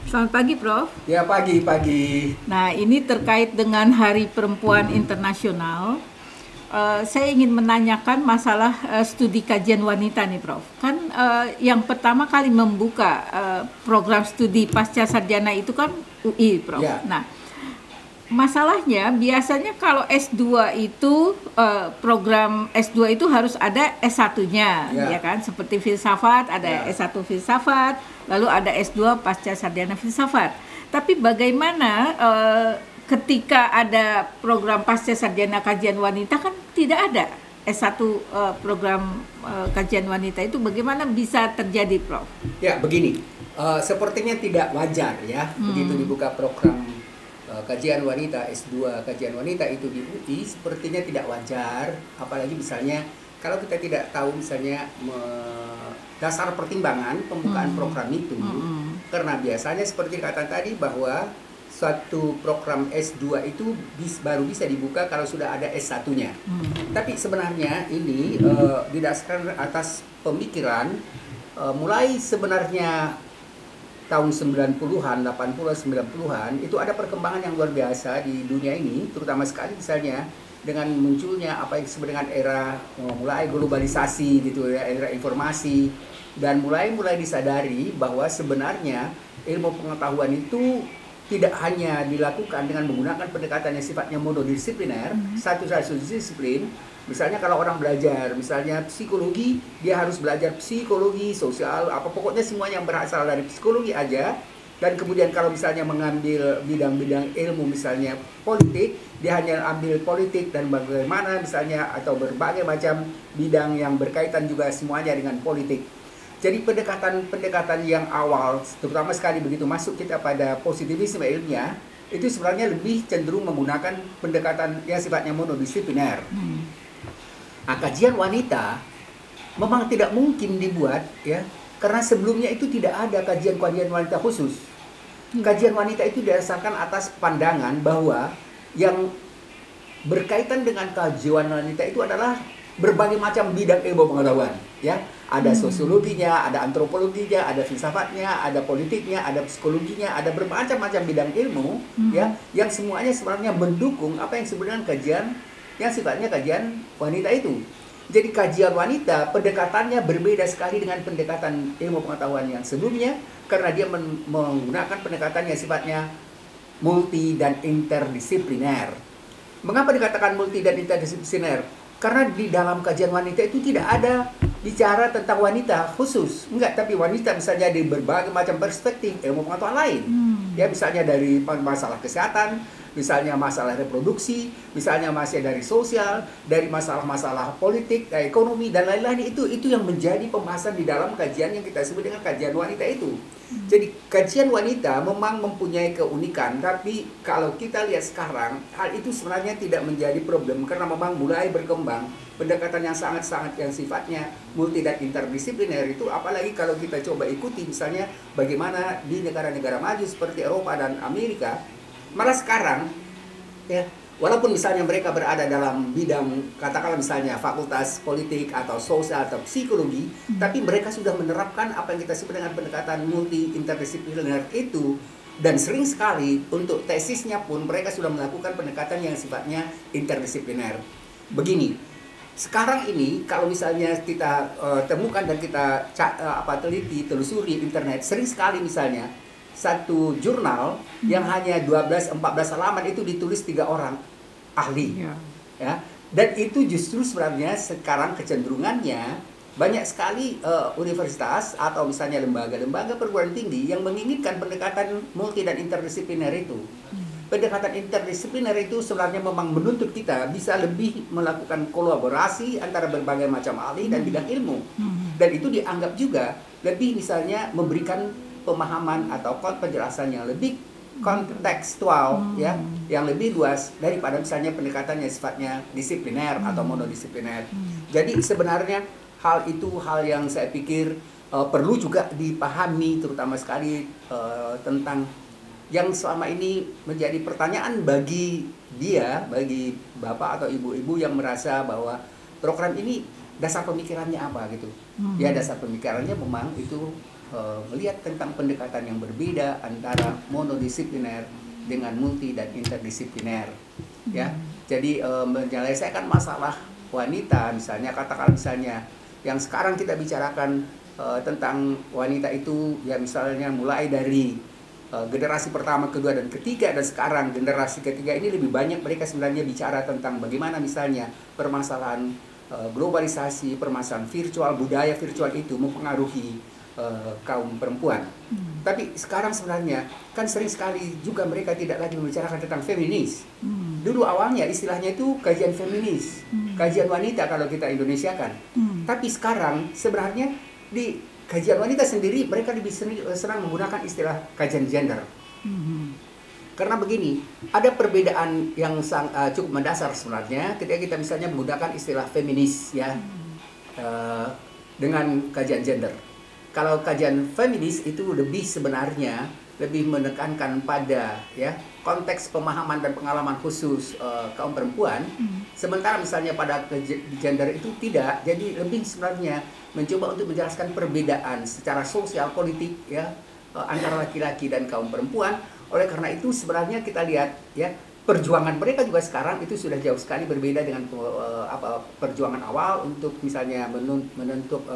Selamat pagi, Prof. Ya, pagi-pagi. Nah, ini terkait dengan Hari Perempuan Internasional. Saya ingin menanyakan masalah studi kajian wanita nih, Prof. Kan yang pertama kali membuka program studi pasca sarjana itu kan UI, Prof. Ya. Nah, masalahnya biasanya kalau S2 itu program S2 itu harus ada S1-nya, ya kan? Seperti filsafat ada S1 filsafat, lalu ada S2 pasca sarjana filsafat. Tapi bagaimana ketika ada program pasca sarjana kajian wanita kan tidak ada S1 program kajian wanita, itu bagaimana bisa terjadi, Prof? Ya, begini. Sepertinya tidak wajar ya begitu dibuka program kajian wanita, S2 kajian wanita itu di UI, sepertinya tidak wajar, apalagi misalnya kalau kita tidak tahu misalnya dasar pertimbangan pembukaan program itu. Karena biasanya seperti kata tadi bahwa suatu program S2 itu baru bisa dibuka kalau sudah ada S1-nya. Tapi sebenarnya ini didasarkan atas pemikiran mulai sebenarnya tahun 90-an, 80-an, 90-an itu ada perkembangan yang luar biasa di dunia ini, terutama sekali misalnya dengan munculnya apa yang disebut dengan era mulai globalisasi gitu ya, era informasi, dan mulai disadari bahwa sebenarnya ilmu pengetahuan itu tidak hanya dilakukan dengan menggunakan pendekatan yang sifatnya monodisipliner, satu disiplin. Misalnya kalau orang belajar, misalnya psikologi, dia harus belajar psikologi, sosial, apa pokoknya semua yang berasal dari psikologi aja. Dan kemudian kalau misalnya mengambil bidang-bidang ilmu, misalnya politik, dia hanya ambil politik dan bagaimana misalnya, atau berbagai macam bidang yang berkaitan juga semuanya dengan politik. Jadi pendekatan yang awal, terutama sekali begitu masuk kita pada positivisme ilmiah, itu sebenarnya lebih cenderung menggunakan pendekatan yang sifatnya monodisipliner. Nah, kajian wanita memang tidak mungkin dibuat ya, karena sebelumnya itu tidak ada kajian wanita khusus. Kajian wanita itu didasarkan atas pandangan bahwa yang berkaitan dengan kajian wanita itu adalah berbagai macam bidang ilmu pengetahuan ya. Ada sosiologinya, ada antropologinya, ada filsafatnya, ada politiknya, ada psikologinya, ada bermacam-macam bidang ilmu ya, yang semuanya sebenarnya mendukung apa yang sebenarnya kajian yang sifatnya kajian wanita itu. Jadi kajian wanita pendekatannya berbeda sekali dengan pendekatan ilmu pengetahuan yang sebelumnya, karena dia menggunakan pendekatan yang sifatnya multi dan interdisipliner. Mengapa dikatakan multi dan interdisipliner? Karena di dalam kajian wanita itu tidak ada bicara tentang wanita khusus, enggak, tapi wanita misalnya di berbagai macam perspektif ilmu pengetahuan lain. Ya, misalnya dari masalah kesehatan, misalnya masalah reproduksi, misalnya masih dari sosial, dari masalah-masalah politik, ekonomi dan lain-lain, itu yang menjadi pembahasan di dalam kajian yang kita sebut dengan kajian wanita itu. Jadi kajian wanita memang mempunyai keunikan, tapi kalau kita lihat sekarang hal itu sebenarnya tidak menjadi problem karena memang mulai berkembang pendekatan yang sangat-sangat yang sifatnya multi dan interdisipliner itu, apalagi kalau kita coba ikuti misalnya bagaimana di negara-negara maju seperti Eropa dan Amerika. Malah sekarang ya, walaupun misalnya mereka berada dalam bidang katakanlah misalnya fakultas politik atau sosial atau psikologi, tapi mereka sudah menerapkan apa yang kita sebut dengan pendekatan multi interdisipliner itu, dan sering sekali untuk tesisnya pun mereka sudah melakukan pendekatan yang sifatnya interdisipliner. Begini, sekarang ini kalau misalnya kita temukan dan kita teliti, telusuri internet, sering sekali misalnya satu jurnal yang hanya 12-14 halaman itu ditulis 3 orang ahli ya. Dan itu justru sebenarnya sekarang kecenderungannya banyak sekali universitas atau misalnya lembaga-lembaga perguruan tinggi yang menginginkan pendekatan multi dan interdisipliner itu. Pendekatan interdisipliner itu sebenarnya memang menuntut kita bisa lebih melakukan kolaborasi antara berbagai macam ahli dan bidang ilmu. Dan itu dianggap juga lebih misalnya memberikan pemahaman atau penjelasan yang lebih kontekstual ya, yang lebih luas daripada misalnya pendekatan yang sifatnya disipliner atau monodisipliner. Jadi sebenarnya hal itu hal yang saya pikir perlu juga dipahami, terutama sekali tentang yang selama ini menjadi pertanyaan bagi bagi bapak atau ibu-ibu yang merasa bahwa program ini dasar pemikirannya apa gitu. Ya, dasar pemikirannya memang itu melihat tentang pendekatan yang berbeda antara monodisipliner dengan multi dan interdisipliner, ya. Jadi menyelesaikan masalah wanita, misalnya katakan misalnya yang sekarang kita bicarakan tentang wanita itu, ya misalnya mulai dari generasi pertama, kedua, dan ketiga, dan sekarang generasi ketiga ini lebih banyak mereka sebenarnya bicara tentang bagaimana misalnya permasalahan globalisasi, permasalahan virtual, budaya virtual itu mempengaruhi kaum perempuan. Tapi sekarang sebenarnya kan sering sekali juga mereka tidak lagi membicarakan tentang feminis. Dulu awalnya istilahnya itu kajian feminis, kajian wanita kalau kita Indonesiakan. Tapi sekarang sebenarnya di kajian wanita sendiri mereka lebih senang menggunakan istilah kajian gender. Karena begini, ada perbedaan yang cukup mendasar sebenarnya ketika kita misalnya menggunakan istilah feminis, ya, dengan kajian gender. Kalau kajian feminis itu lebih sebenarnya lebih menekankan pada, ya, konteks pemahaman dan pengalaman khusus kaum perempuan. Sementara misalnya pada gender itu tidak, jadi lebih sebenarnya mencoba untuk menjelaskan perbedaan secara sosial politik, ya, antara laki-laki dan kaum perempuan. Oleh karena itu sebenarnya kita lihat, ya, perjuangan mereka juga sekarang itu sudah jauh sekali berbeda dengan perjuangan awal untuk misalnya menentuk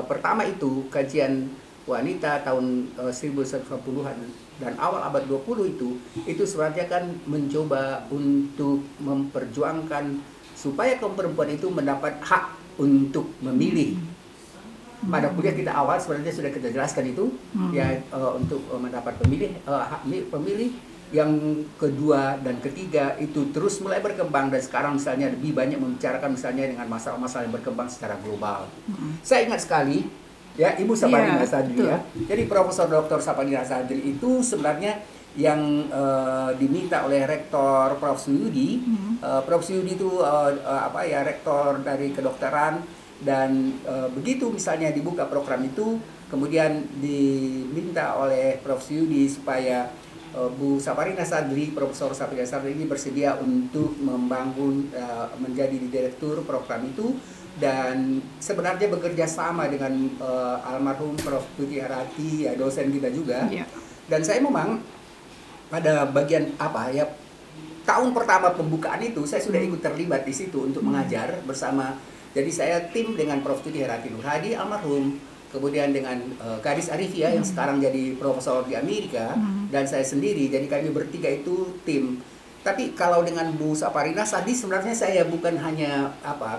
pertama itu kajian wanita tahun 1950-an dan awal abad 20 itu sebenarnya kan mencoba untuk memperjuangkan supaya kaum perempuan itu mendapat hak untuk memilih. Pada kuliah kita awal sebenarnya sudah kita jelaskan itu, ya, untuk mendapat hak pemilih. Yang kedua dan ketiga itu terus mulai berkembang dan sekarang misalnya lebih banyak membicarakan misalnya dengan masalah-masalah yang berkembang secara global. Saya ingat sekali, ya, Ibu Saparina Sadri, ya. Jadi Profesor Dr. Saparina Sadri itu sebenarnya yang diminta oleh Rektor Prof. Suyudi. Prof. Suyudi itu rektor dari kedokteran, dan begitu misalnya dibuka program itu, kemudian diminta oleh Prof. Suyudi supaya Bu Saparina Sadri, Profesor Saparina Sadri ini bersedia untuk membangun menjadi direktur program itu, dan sebenarnya bekerja sama dengan almarhum Prof. Tuti Harati, ya, dosen kita juga. Dan saya memang pada bagian tahun pertama pembukaan itu saya sudah ikut terlibat di situ untuk mengajar bersama. Jadi saya tim dengan Prof. Tuti Harati Nurhadi almarhum, kemudian dengan Kadis Arifia yang sekarang jadi profesor di Amerika, dan saya sendiri. Jadi kami bertiga itu tim. Tapi kalau dengan Bu Saparina Sadri sebenarnya saya bukan hanya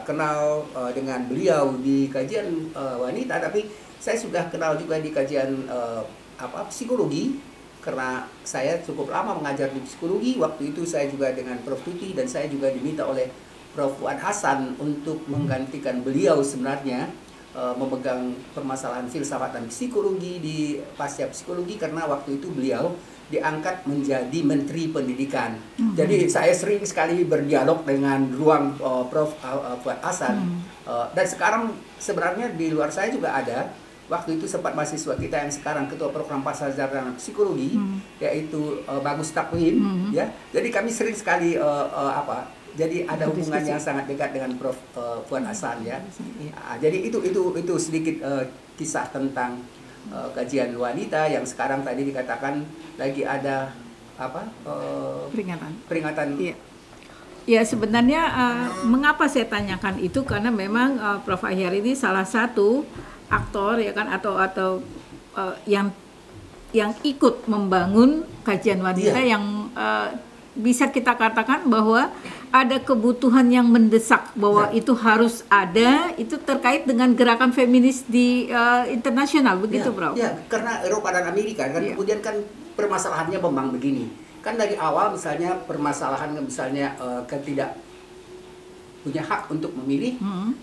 kenal dengan beliau di kajian wanita, tapi saya sudah kenal juga di kajian psikologi, karena saya cukup lama mengajar di psikologi. Waktu itu saya juga dengan Prof. Tuti, dan saya juga diminta oleh Prof. Fuad Hasan untuk menggantikan beliau sebenarnya memegang permasalahan filsafat dan psikologi di pasca psikologi, karena waktu itu beliau diangkat menjadi Menteri Pendidikan. Jadi saya sering sekali berdialog dengan ruang Prof. Fuad Hasan. Dan sekarang sebenarnya di luar saya juga ada. Waktu itu sempat mahasiswa kita yang sekarang ketua program pasarjana psikologi, yaitu Bagus Takwim, ya. Jadi kami sering sekali jadi ada hubungan yang sangat dekat dengan Prof. Fuad Hasan, ya. Jadi itu sedikit kisah tentang kajian wanita yang sekarang tadi dikatakan lagi ada peringatan. Iya. Ya, sebenarnya mengapa saya tanyakan itu, karena memang Prof. Ahyar ini salah satu aktor, ya kan, atau yang ikut membangun kajian wanita, yang bisa kita katakan bahwa ada kebutuhan yang mendesak bahwa itu harus ada, itu terkait dengan gerakan feminis di internasional, begitu, Bro? Ya, karena Eropa dan Amerika kan, kemudian kan permasalahannya memang begini. Kan dari awal misalnya permasalahan misalnya ketidak punya hak untuk memilih,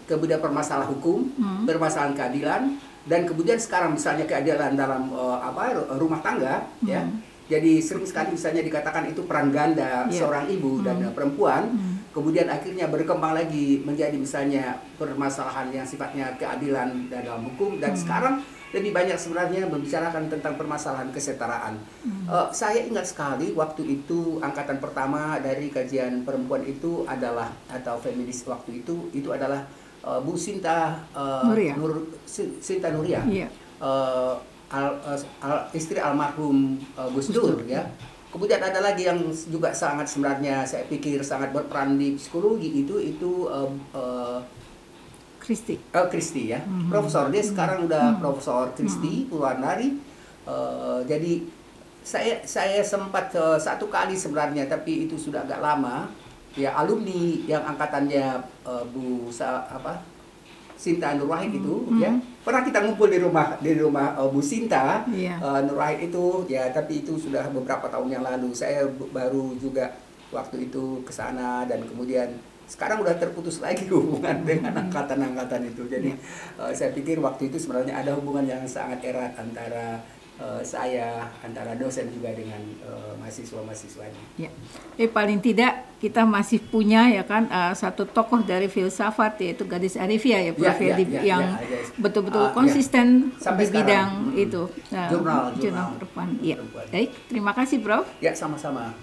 kemudian permasalahan hukum, permasalahan keadilan, dan kemudian sekarang misalnya keadilan dalam rumah tangga, ya. Jadi sering sekali misalnya dikatakan itu peran ganda seorang ibu dan perempuan, kemudian akhirnya berkembang lagi menjadi misalnya permasalahan yang sifatnya keadilan dalam hukum, dan sekarang lebih banyak sebenarnya membicarakan tentang permasalahan kesetaraan. Saya ingat sekali waktu itu angkatan pertama dari kajian perempuan itu adalah, atau feminis waktu itu adalah Bu Sinta Nuria. istri almarhum Gus Dur ya. Kemudian ada lagi yang juga sangat sebenarnya saya pikir sangat berperan di psikologi itu Kristi ya, profesor. Dia sekarang udah Profesor Kristi Purwandari. Jadi saya sempat satu kali sebenarnya, tapi itu sudah agak lama. Ya, alumni yang angkatannya Sinta Nur Wahid itu ya, pernah kita ngumpul di rumah Bu Sinta. Nur Wahid itu ya, tapi itu sudah beberapa tahun yang lalu. Saya baru juga waktu itu ke sana, dan kemudian sekarang udah terputus lagi hubungan dengan angkatan-angkatan itu. Jadi saya pikir waktu itu sebenarnya ada hubungan yang sangat erat antara antara dosen juga dengan mahasiswa-mahasiswanya. Ya. Paling tidak kita masih punya ya kan satu tokoh dari filsafat, yaitu Gadis Arifia ya Prof. Yang betul-betul konsisten di bidang itu. Jurnal Perempuan. Ya. Baik, terima kasih Prof. Ya, sama-sama.